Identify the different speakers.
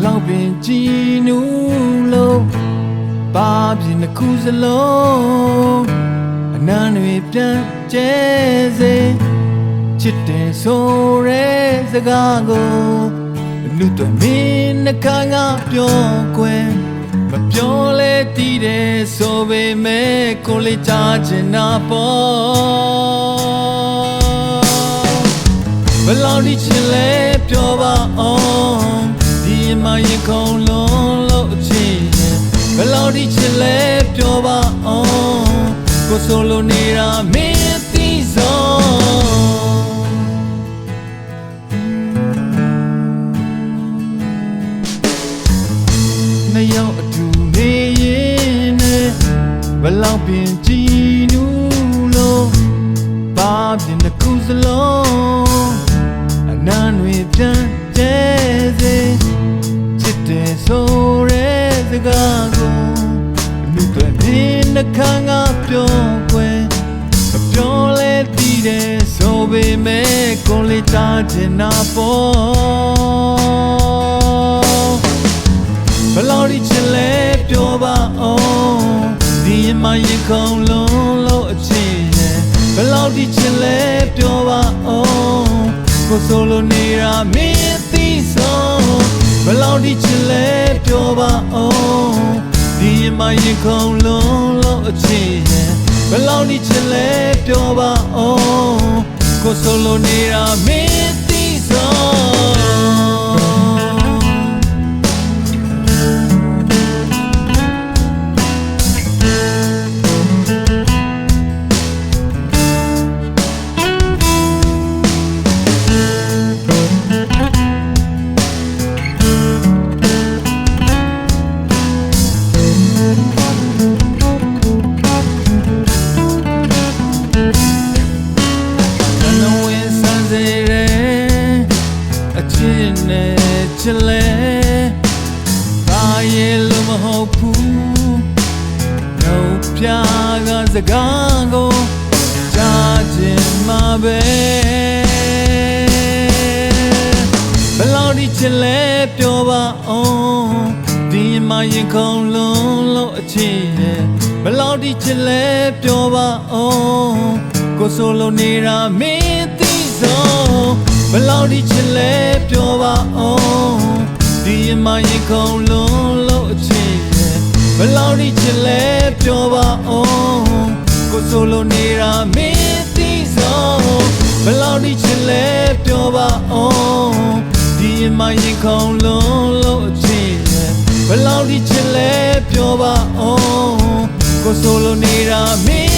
Speaker 1: လောက်ပင်ကြည်နူးလို့ပါပြင်းတစ်ခုစလုံးအနမ်းတွေပြန်ကျဲစေချစ်တယ်ဆိုရဲစကားကိုလူတွေမင်းနှခါငါပြောကွယ်မပြောလဲတည်တယ်ဆိုပေမဲ့ကိုလေးကြားချင်တာပေါ့ဘလောက်ဒီချင်လဲပြောပါအောင်ဒီမှာရင်ခုန်လုံးလို့အချင်းဘလောက်ဒီချင်လဲပြောပါအောင်ကိုဆိုလိုနေတာမင်းသိဆုံးနှစ်ယောက်အတူနေရင်နဲ့ဘလောက်ပင်ကြည်နူးလို့ပါပြင်းတစ်ခုစလုံးအနမ်းတွေပြန်ကျဲစေချစ်တယ်ဆိုရဲစကားကိုလူတွေမင်းနှခါငါပြောကွယ်မပြောလဲတည်တယ်ဆိုပေမဲ့ကိုလေးသားချင်တာပေါ့ဘလောက်ဒီချင်လဲပြောပါအောင်ဒီမှာရင်ခုန်လုံးလို့အချင်းဘလောက်ဒီချင်လဲပြောပါအောင်ကိုဆိုလိုနေတာမင်းသိဆုံးဘလောက်ဒီချင်လဲပြောပါအောင်ဒီမှာရင်ခုန်လုံးလို့အချင်းဘလောက်ဒီချင်လဲပြောပါအောင်ကိုဆိုလိုနေတာမင်းသိချစ်လဲဘာရဲ့လို့မဟုတ်ဘူးနှုတ်ပြကစကားကိုကြားချင်မှာပဲဘလောက်ဒီချစ်လဲပြောပါအောင်ဒီမှာရင်ခုန်လုံးလို့အချင်းဘလောက်ဒီချစ်လဲပြောပါအောင်ကိုဆိုလိုနေတာမင်းသိဆုံးဘလောက်ဒီချစ်လဲပြောပါအောင်ဒီမှာရင်ခုန်လုံးလို့အချင်းဘလောက်ဒီချစ်လဲပြောပါအောင်ကိုဆိုလိုနေတာမင်းသိဆုံးဘလောက်ဒီချစ်လဲပြောပါအောင်ဒီမှာရင်ခုန်လုံးလို့အချင်းဘလောက်ဒီချစ်လဲပြောပါအောင်ကိုဆိုလိုနေတာမင်း